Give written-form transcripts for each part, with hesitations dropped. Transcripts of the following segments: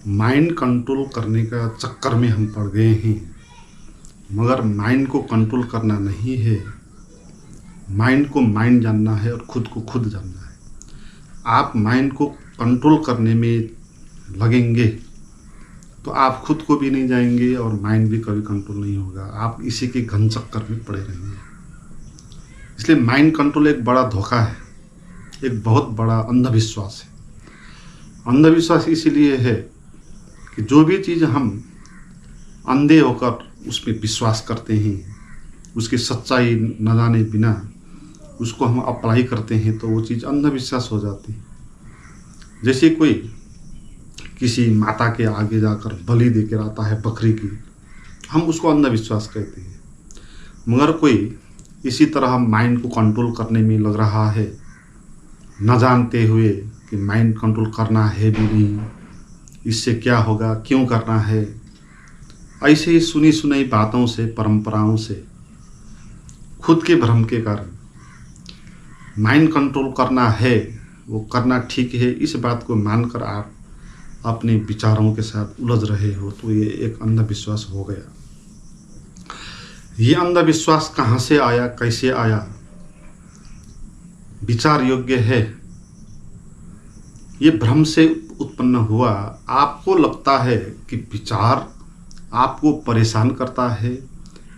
Mind control करने का चक्कर में हम पड़ गए हैं, मगर माइंड को कंट्रोल करना नहीं है। माइंड को माइंड जानना है और खुद को खुद जानना है। आप माइंड को कंट्रोल करने में लगेंगे तो आप खुद को भी नहीं जाएंगे और माइंड भी कभी कंट्रोल नहीं होगा। आप इसी के घन चक्कर में पड़े रहेंगे। इसलिए माइंड कंट्रोल एक बड़ा धोखा है, एक बहुत बड़ा अंधविश्वास है। अंधविश्वास इसीलिए है कि जो भी चीज़ हम अंधे होकर उसमें विश्वास करते हैं, उसकी सच्चाई न जाने बिना उसको हम अप्लाई करते हैं तो वो चीज़ अंधविश्वास हो जाती है। जैसे कोई किसी माता के आगे जाकर बलि देकर आता है बकरी की, हम उसको अंधविश्वास कहते हैं। मगर कोई इसी तरह माइंड को कंट्रोल करने में लग रहा है, न जानते हुए कि माइंड कंट्रोल करना है भी नहीं, इससे क्या होगा, क्यों करना है, ऐसे ही सुनी सुनाई बातों से, परंपराओं से, खुद के भ्रम के कारण माइंड कंट्रोल करना है, वो करना ठीक है, इस बात को मानकर आप अपने विचारों के साथ उलझ रहे हो, तो ये एक अंधविश्वास हो गया। ये अंधविश्वास कहाँ से आया, कैसे आया, विचार योग्य है? ये भ्रम से उत्पन्न हुआ। आपको लगता है कि विचार आपको परेशान करता है,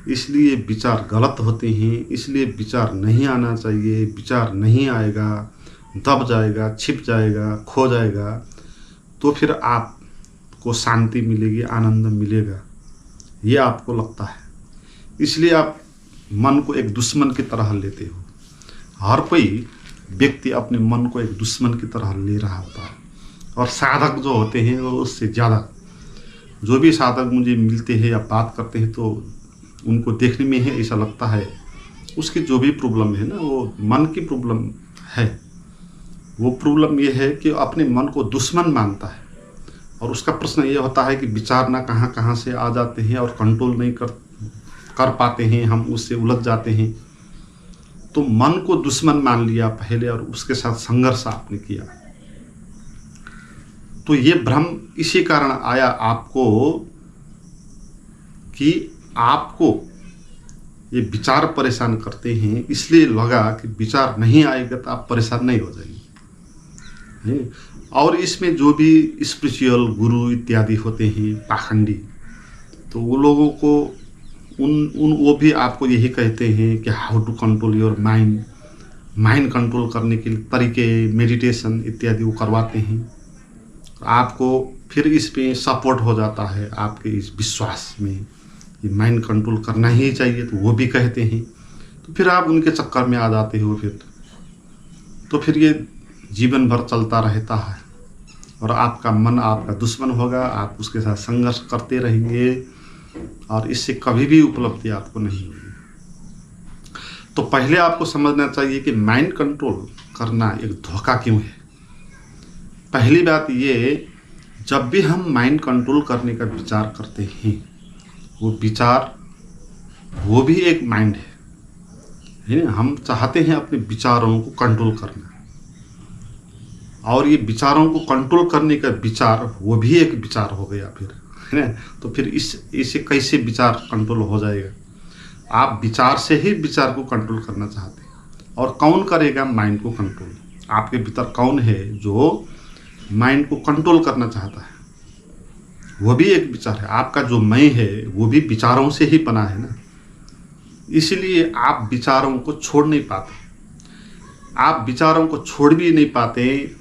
इसलिए विचार गलत होते हैं, इसलिए विचार नहीं आना चाहिए, विचार नहीं आएगा, दब जाएगा, छिप जाएगा, खो जाएगा, तो फिर आपको शांति मिलेगी, आनंद मिलेगा, ये आपको लगता है। इसलिए आप मन को एक दुश्मन की तरह लेते हो। हर कोई व्यक्ति अपने मन को एक दुश्मन की तरह ले रहा होता है, और साधक जो होते हैं वो उससे ज़्यादा। जो भी साधक मुझे मिलते हैं या बात करते हैं तो उनको देखने में ही ऐसा लगता है उसकी जो भी प्रॉब्लम है ना, वो मन की प्रॉब्लम है। वो प्रॉब्लम ये है कि अपने मन को दुश्मन मानता है, और उसका प्रश्न ये होता है कि विचार ना कहाँ कहाँ से आ जाते हैं और कंट्रोल नहीं कर पाते हैं, हम उससे उलझ जाते हैं। तो मन को दुश्मन मान लिया पहले और उसके साथ संघर्ष आपने किया। तो ये भ्रम इसी कारण आया आपको कि आपको ये विचार परेशान करते हैं, इसलिए लगा कि विचार नहीं आएगा तो आप परेशान नहीं हो जाएंगे। और इसमें जो भी स्पिरिचुअल गुरु इत्यादि होते हैं पाखंडी, तो वो लोगों को वो भी आपको यही कहते हैं कि how to control your mind control करने के तरीके, मेडिटेशन इत्यादि वो करवाते हैं। आपको फिर इस पे सपोर्ट हो जाता है आपके इस विश्वास में कि माइंड कंट्रोल करना ही चाहिए, तो वो भी कहते हैं। तो फिर आप उनके चक्कर में आ जाते हो। फिर ये जीवन भर चलता रहता है और आपका मन आपका दुश्मन होगा, आप उसके साथ संघर्ष करते रहेंगे और इससे कभी भी उपलब्धि आपको नहीं होगी। तो पहले आपको समझना चाहिए कि माइंड कंट्रोल करना एक धोखा क्यों है। पहली बात ये, जब भी हम माइंड कंट्रोल करने का विचार करते हैं, वो विचार वो भी एक माइंड है ना। हम चाहते हैं अपने विचारों को कंट्रोल करना, और ये विचारों को कंट्रोल करने का विचार वो भी एक विचार हो गया फिर, है ना। तो फिर इसे कैसे विचार कंट्रोल हो जाएगा? आप विचार से ही विचार को कंट्रोल करना चाहते हैं, और कौन करेगा माइंड को कंट्रोल? आपके भीतर कौन है जो माइंड को कंट्रोल करना चाहता है? वो भी एक विचार है। आपका जो मैं है वो भी विचारों से ही बना है ना। इसलिए आप विचारों को छोड़ नहीं पाते, आप विचारों को छोड़ भी नहीं पाते,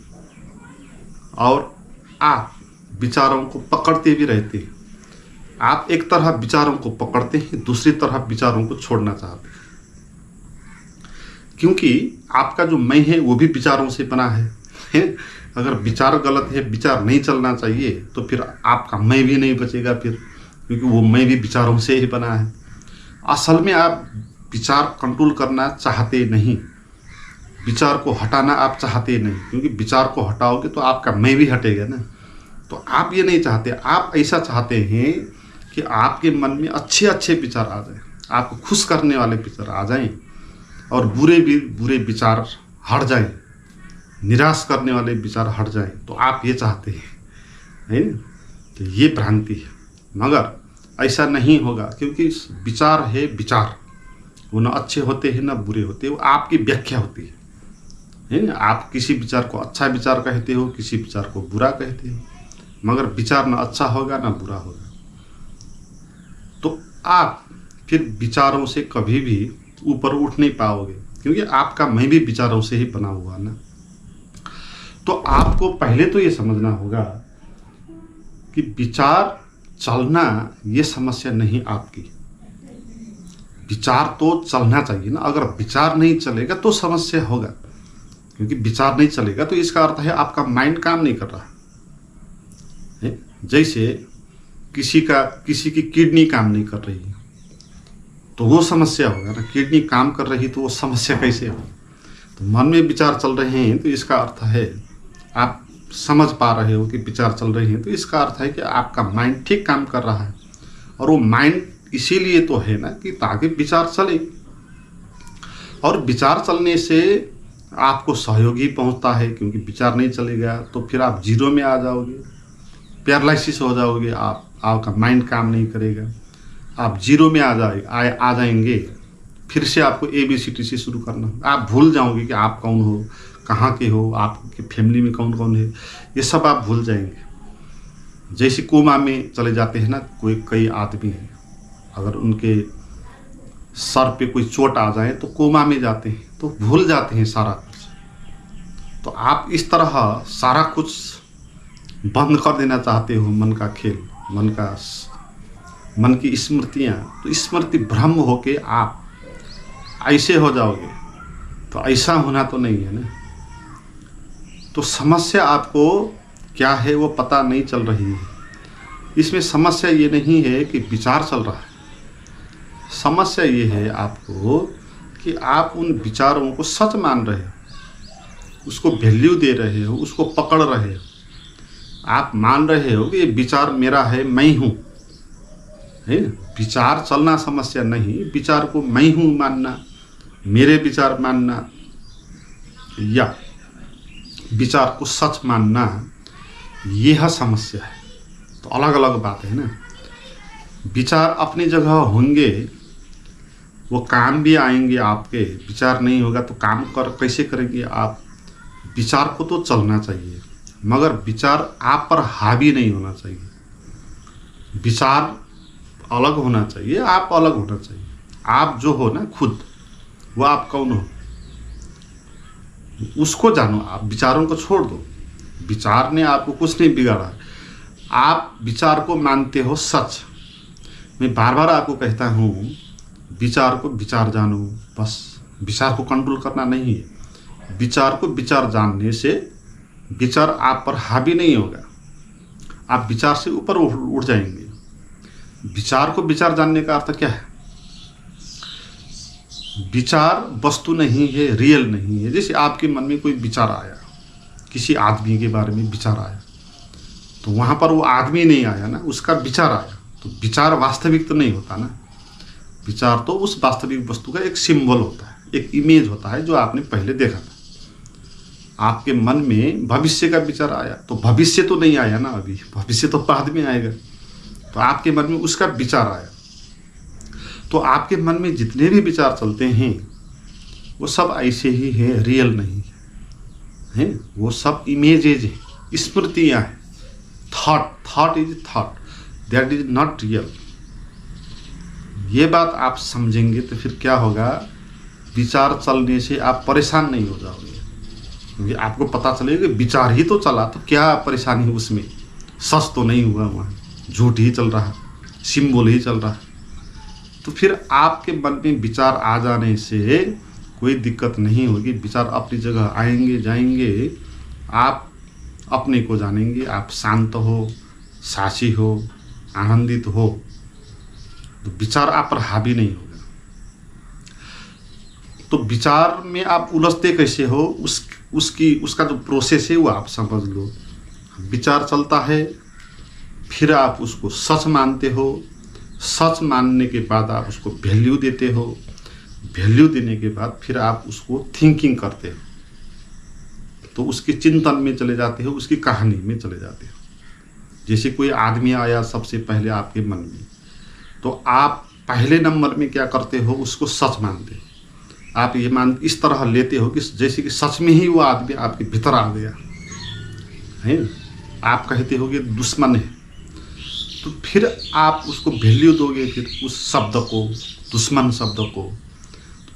और आप विचारों को पकड़ते भी रहते हैं। आप एक तरह विचारों को पकड़ते हैं, दूसरी तरफ विचारों को छोड़ना चाहते हैं, क्योंकि आपका जो मैं है वो भी विचारों से बना है। अगर विचार गलत है, विचार नहीं चलना चाहिए, तो फिर आपका मैं भी नहीं बचेगा फिर, क्योंकि वो मैं भी विचारों से ही बना है। असल में आप विचार कंट्रोल करना चाहते नहीं, विचार को हटाना आप चाहते नहीं, क्योंकि विचार को हटाओगे तो आपका मैं भी हटेगा ना। तो आप ये नहीं चाहते, आप ऐसा चाहते हैं कि आपके मन में अच्छे अच्छे विचार आ जाएं, आपको खुश करने वाले विचार आ जाएं, और बुरे विचार हट जाएं, निराश करने वाले विचार हट जाएं। तो आप ये चाहते हैं, है ना। तो ये भ्रांति है। मगर ऐसा नहीं होगा, क्योंकि विचार है विचार, वो ना अच्छे होते हैं ना बुरे होते हैं, वो आपकी व्याख्या होती है ना। आप किसी विचार को अच्छा विचार कहते हो, किसी विचार को बुरा कहते हो, मगर विचार ना अच्छा होगा ना बुरा होगा। तो आप फिर विचारों से कभी भी ऊपर उठ नहीं पाओगे, क्योंकि आपका मैं भी विचारों से ही बना हुआ ना। तो आपको पहले तो ये समझना होगा कि विचार चलना ये समस्या नहीं आपकी। विचार तो चलना चाहिए ना। अगर विचार नहीं चलेगा तो समस्या होगा, क्योंकि विचार नहीं चलेगा तो इसका अर्थ है आपका माइंड काम नहीं कर रहा है। जैसे किसी की किडनी काम नहीं कर रही है तो वो समस्या होगा ना। किडनी काम कर रही तो वो समस्या कैसे हो? तो मन में विचार चल रहे हैं तो इसका अर्थ है आप समझ पा रहे हो कि विचार चल रहे हैं, तो इसका अर्थ है कि आपका माइंड ठीक काम कर रहा है। और वो माइंड इसीलिए तो है ना कि ताकि विचार चले, और विचार चलने से आपको सहयोगी पहुंचता है, क्योंकि विचार नहीं चलेगा तो फिर आप जीरो में आ जाओगे, पैरालिसिस हो जाओगे, आपका माइंड काम नहीं करेगा, आप जीरो में आ जाएंगे। फिर से आपको ABCD से शुरू करना, आप भूल जाओगे कि आप कौन हो, कहाँ के हो, आपके फैमिली में कौन कौन है, ये सब आप भूल जाएंगे। जैसे कोमा में चले जाते हैं ना कई आदमी हैं, अगर उनके सर पे कोई चोट आ जाए तो कोमा में जाते हैं, तो भूल जाते हैं सारा कुछ। तो आप इस तरह सारा कुछ बंद कर देना चाहते हो, मन का खेल, मन की स्मृतियाँ, तो स्मृति भ्रम होके आप ऐसे हो जाओगे। तो ऐसा होना तो नहीं है ना। तो समस्या आपको क्या है वो पता नहीं चल रही है। इसमें समस्या ये नहीं है कि विचार चल रहा है, समस्या ये है आपको कि आप उन विचारों को सच मान रहे हो, उसको वैल्यू दे रहे हो, उसको पकड़ रहे हो। आप मान रहे हो कि ये विचार मेरा है, मैं हूँ, है। विचार चलना समस्या नहीं, विचार को मैं हूँ मानना, मेरे विचार मानना, या विचार को सच मानना, यह समस्या है। तो अलग अलग बात है ना। विचार अपनी जगह होंगे, वो काम भी आएंगे आपके। विचार नहीं होगा तो काम कैसे करेंगे आप? विचार को तो चलना चाहिए, मगर विचार आप पर हावी नहीं होना चाहिए। विचार अलग होना चाहिए, आप अलग होना चाहिए। आप जो हो ना खुद, वो आप कौन हो उसको जानो। आप विचारों को छोड़ दो, विचार ने आपको कुछ नहीं बिगाड़ा। आप विचार को मानते हो सच। मैं बार बार आपको कहता हूँ, विचार को विचार जानो, बस। विचार को कंट्रोल करना नहीं है। विचार को विचार जानने से विचार आप पर हावी नहीं होगा, आप विचार से ऊपर उठ जाएंगे। विचार को विचार जानने का अर्थ क्या है? विचार वस्तु नहीं है, रियल नहीं है। जैसे आपके मन में कोई विचार आया, किसी आदमी के बारे में विचार आया, तो वहाँ पर वो आदमी नहीं आया ना, उसका विचार आया। तो विचार वास्तविक तो नहीं होता ना। विचार तो उस वास्तविक वस्तु का एक सिंबल होता है, एक इमेज होता है जो आपने पहले देखा था। आपके मन में भविष्य का विचार आया, तो भविष्य तो नहीं आया ना अभी, भविष्य तो बाद में आएगा। तो आपके मन में उसका विचार आया। तो आपके मन में जितने भी विचार चलते हैं वो सब ऐसे ही है, रियल नहीं है। वो सब इमेजेज है, स्मृतियाँ हैं। Thought is thought, that is not real. ये बात आप समझेंगे तो फिर क्या होगा, विचार चलने से आप परेशान नहीं हो जाओगे। क्योंकि आपको पता चलेगा कि विचार ही तो चला, तो क्या परेशानी है उसमें? सच तो नहीं हुआ, वहाँ झूठ ही चल रहा, सिंबल ही चल रहा। तो फिर आपके मन में विचार आ जाने से कोई दिक्कत नहीं होगी। विचार अपनी जगह आएंगे जाएंगे, आप अपने को जानेंगे। आप शांत हो, साक्षी हो, आनंदित हो, तो विचार आप पर हावी नहीं होगा। तो विचार में आप उलझते कैसे हो, उसका जो प्रोसेस है वो आप समझ लो। विचार चलता है, फिर आप उसको सच मानते हो, सच मानने के बाद आप उसको वैल्यू देते हो, वैल्यू देने के बाद फिर आप उसको थिंकिंग करते हो, तो उसके चिंतन में चले जाते हो, उसकी कहानी में चले जाते हो। जैसे कोई आदमी आया सबसे पहले आपके मन में, तो आप पहले नंबर में क्या करते हो, उसको सच मानते हो। आप ये इस तरह लेते हो कि जैसे कि सच में ही वो आदमी आपके भीतर आ गया है। आप कहते हो कि दुश्मन है, तो फिर आप उसको वैल्यू दोगे, फिर उस शब्द को, दुश्मन शब्द को,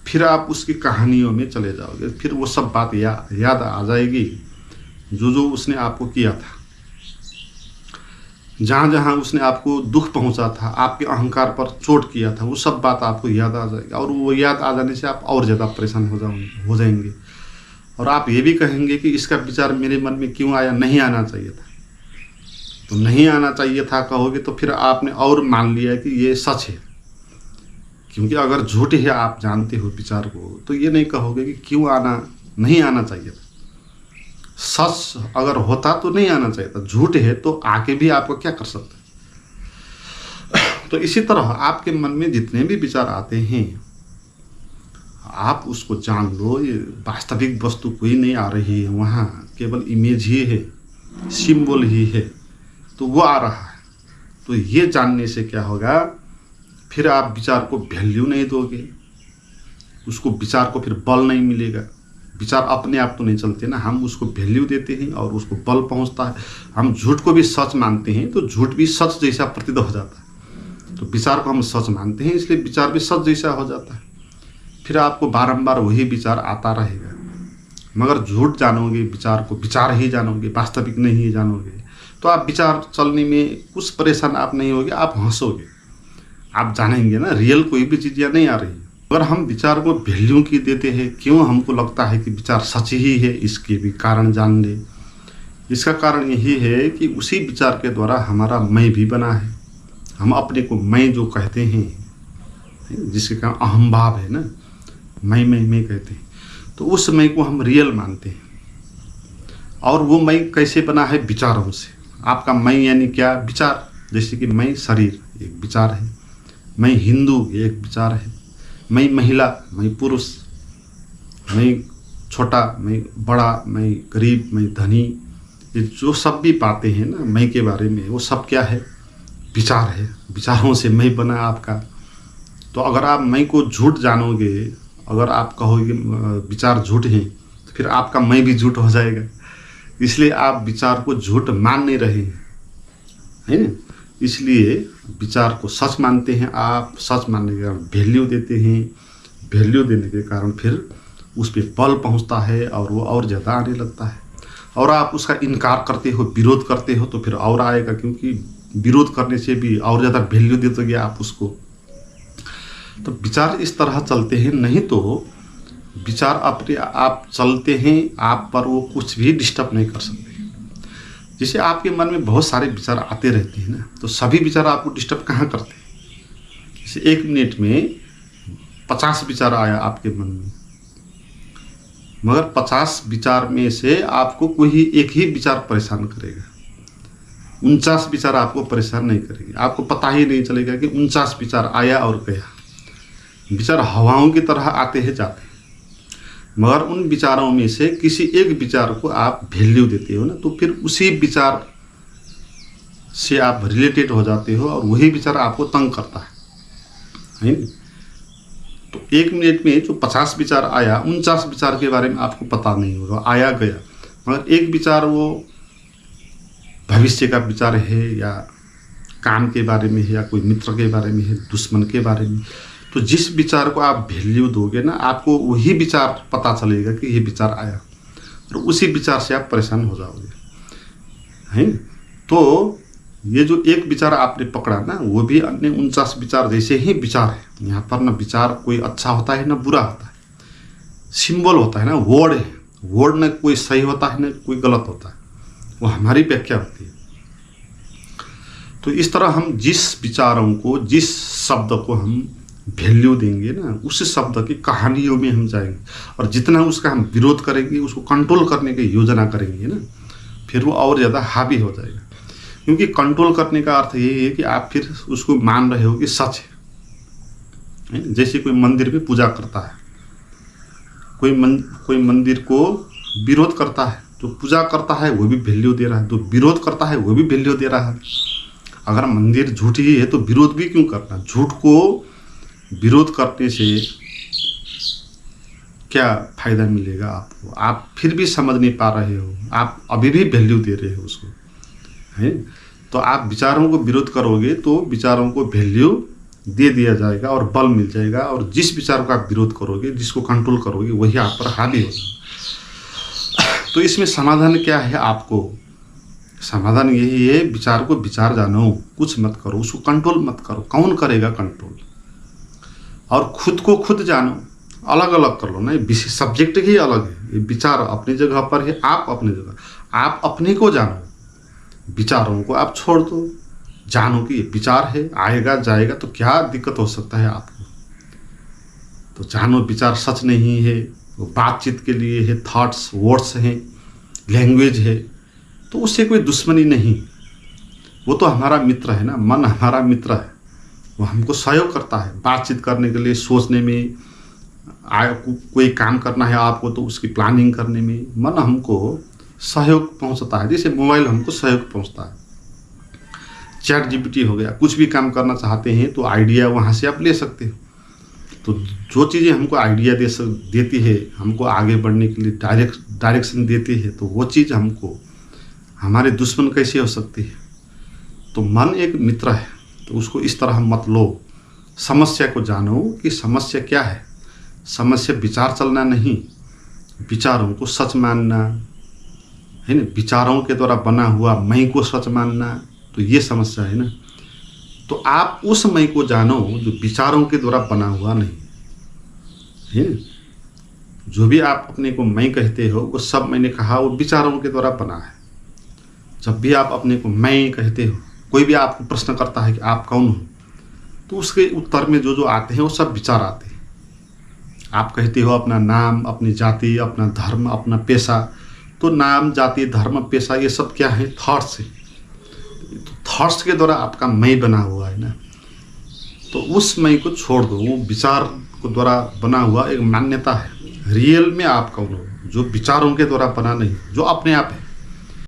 फिर आप उसकी कहानियों में चले जाओगे। फिर वो सब बात याद आ जाएगी जो उसने आपको किया था, जहाँ जहाँ उसने आपको दुख पहुँचा था, आपके अहंकार पर चोट किया था, वो सब बात आपको याद आ जाएगी। और वो याद आ जाने से आप और ज़्यादा परेशान हो जाएंगे। और आप ये भी कहेंगे कि इसका विचार मेरे मन में क्यों आया, नहीं आना चाहिए था। तो नहीं आना चाहिए था कहोगे तो फिर आपने और मान लिया कि ये सच है। क्योंकि अगर झूठ है, आप जानते हो विचार को, तो ये नहीं कहोगे कि क्यों नहीं आना चाहिए था। सच अगर होता तो नहीं आना चाहिए था, झूठ है तो आके भी आपको क्या कर सकता है। तो इसी तरह आपके मन में जितने भी विचार आते हैं, आप उसको जान लो, ये वास्तविक वस्तु कोई नहीं आ रही है, वहाँ केवल इमेज ही है, सिंबल ही है, तो वो आ रहा है। तो ये जानने से क्या होगा, फिर आप विचार को वैल्यू नहीं दोगे, उसको विचार को फिर बल नहीं मिलेगा। विचार अपने आप तो नहीं चलते ना, हम उसको वैल्यू देते हैं और उसको बल पहुंचता है। हम झूठ को भी सच मानते हैं तो झूठ भी सच जैसा प्रतीत हो जाता है। तो विचार को हम सच मानते हैं, इसलिए विचार भी सच जैसा हो जाता है। फिर आपको बारंबार वही विचार आता रहेगा। मगर झूठ जानोगे, विचार को विचार ही जानोगे, वास्तविक नहीं जानोगे, तो आप विचार चलने में कुछ परेशान आप नहीं होगे, आप हंसोगे। आप जानेंगे ना रियल कोई भी चीज़ या नहीं आ रही। अगर हम विचार को वैल्यू की देते हैं, क्यों हमको लगता है कि विचार सच ही है, इसके भी कारण जान ले। इसका कारण यही है कि उसी विचार के द्वारा हमारा मैं भी बना है। हम अपने को मैं जो कहते हैं, जिसके कारण अहम भाव है ना, मैं कहते हैं, तो उस मैं को हम रियल मानते हैं। और वो मैं कैसे बना है, विचारों से। आपका मैं यानी क्या, विचार। जैसे कि मैं शरीर एक विचार है, मैं हिंदू एक विचार है, मैं महिला, मैं पुरुष, मैं छोटा, मैं बड़ा, मैं गरीब, मैं धनी, ये जो सब भी बातें हैं ना मैं के बारे में, वो सब क्या है, विचार है। विचारों से मैं बना आपका। तो अगर आप मैं को झूठ जानोगे, अगर आप कहोगे विचार झूठ हैं, तो फिर आपका मैं भी झूठ हो जाएगा। इसलिए आप विचार को झूठ मान नहीं रहे हैं, है ना। इसलिए विचार को सच मानते हैं आप। सच मानने के कारण वैल्यू देते हैं, वैल्यू देने के कारण फिर उस पर बल पहुंचता है और वो और ज़्यादा आने लगता है। और आप उसका इनकार करते हो, विरोध करते हो, तो फिर और आएगा, क्योंकि विरोध करने से भी और ज़्यादा वैल्यू दे दोगे आप उसको। तो विचार इस तरह चलते हैं। नहीं तो विचार अपने आप चलते हैं, आप पर वो कुछ भी डिस्टर्ब नहीं कर सकते। जैसे आपके मन में बहुत सारे विचार आते रहते हैं ना, तो सभी विचार आपको डिस्टर्ब कहाँ करते हैं। जैसे 1 मिनट में 50 विचार आया आपके मन में, मगर 50 विचार में से आपको कोई एक ही विचार परेशान करेगा, 49 विचार आपको परेशान नहीं करेंगे। आपको पता ही नहीं चलेगा कि 49 विचार आया और गया। विचार हवाओं की तरह आते हैं, जाते हैं। मगर उन विचारों में से किसी एक विचार को आप वैल्यू देते हो ना, तो फिर उसी विचार से आप रिलेटेड हो जाते हो और वही विचार आपको तंग करता है ना। तो 1 मिनट में जो 50 विचार आया, 49 विचार के बारे में आपको पता नहीं होगा, आया गया। मगर एक विचार वो भविष्य का विचार है, या काम के बारे में है, या कोई मित्र के बारे में है, दुश्मन के बारे में। तो जिस विचार को आप वैल्यू दोगे ना, आपको वही विचार पता चलेगा कि ये विचार आया, और उसी विचार से आप परेशान हो जाओगे, है। तो ये जो एक विचार आपने पकड़ा ना, वो भी अन्य 49 विचार जैसे ही विचार है। यहाँ पर ना विचार कोई अच्छा होता है ना बुरा होता है, सिंबल होता है ना, वर्ड है। वर्ड ना कोई सही होता है ना कोई गलत होता है, वो हमारी व्याख्या होती है। तो इस तरह हम जिस विचारों को, जिस शब्द को हम वैल्यू देंगे ना, उस शब्द की कहानियों में हम जाएंगे, और जितना उसका हम विरोध करेंगे, उसको कंट्रोल करने की योजना करेंगे ना, फिर वो और ज़्यादा हावी हो जाएगा। क्योंकि कंट्रोल करने का अर्थ ये है कि आप फिर उसको मान रहे हो कि सच है। जैसे कोई मंदिर में पूजा करता है, कोई मंदिर को विरोध करता है, जो पूजा करता है वो भी वैल्यू दे रहा है, जो विरोध करता है वो भी वैल्यू दे रहा है। अगर मंदिर झूठ ही है तो विरोध भी क्यों करना? झूठ को विरोध करने से क्या फायदा मिलेगा आपको? आप फिर भी समझ नहीं पा रहे हो, आप अभी भी वैल्यू दे रहे हो उसको, है। तो आप विचारों को विरोध करोगे तो विचारों को वैल्यू दे दिया जाएगा और बल मिल जाएगा, और जिस विचार का आप विरोध करोगे, जिसको कंट्रोल करोगे, वही आप पर हावी होगा। तो इसमें समाधान क्या है? आपको समाधान यही है, विचार को विचार जानो, कुछ मत करो, उसको कंट्रोल मत करो। कौन करेगा कंट्रोल? और खुद को खुद जानो, अलग अलग कर लो ना, विषय सब्जेक्ट ही अलग है, ये विचार अपनी जगह पर है, आप अपनी जगह। आप अपने को जानो, विचारों को आप छोड़ दो, जानो कि ये विचार है, आएगा जाएगा, तो क्या दिक्कत हो सकता है आपको? तो जानो विचार सच नहीं है, वो बातचीत के लिए है, थॉट्स वर्ड्स हैं, लैंग्वेज है, तो उससे कोई दुश्मनी नहीं, वो तो हमारा मित्र है ना। मन हमारा मित्र है, वो हमको सहयोग करता है बातचीत करने के लिए, सोचने में, कोई काम करना है आपको तो उसकी प्लानिंग करने में मन हमको सहयोग पहुंचता है। जैसे मोबाइल हमको सहयोग पहुंचता है, चैट जीपीटी हो गया, कुछ भी काम करना चाहते हैं तो आइडिया वहाँ से आप ले सकते हो। तो जो चीज़ें हमको आइडिया देती है, हमको आगे बढ़ने के लिए डायरेक्शन देती है, तो वो चीज़ हमको हमारे दुश्मन कैसे हो सकती है? तो मन एक मित्र है, तो उसको इस तरह मत लो। समस्या को जानो कि समस्या क्या है। समस्या विचार चलना नहीं, विचारों को सच मानना है ना, विचारों के द्वारा बना हुआ मैं को सच मानना, तो ये समस्या है ना। तो आप उस मैं को जानो जो विचारों के द्वारा बना हुआ नहीं है। जो भी आप अपने को मैं कहते हो, वो सब मैंने कहा वो विचारों के द्वारा बना है। जब भी आप अपने को मैं कहते हो, कोई भी आपको प्रश्न करता है कि आप कौन हो, तो उसके उत्तर में जो जो आते हैं वो सब विचार आते हैं। आप कहते हो अपना नाम, अपनी जाति, अपना धर्म, अपना पेशा, तो नाम, जाति, धर्म, पेशा, ये सब क्या है? थॉट्स है। तो थॉट्स के द्वारा आपका मैं बना हुआ है ना, तो उस मैं को छोड़ दो। वो विचार को द्वारा बना हुआ एक मान्यता है। रियल में आप कौन हो? जो विचारों के द्वारा बना नहीं, जो अपने आप है।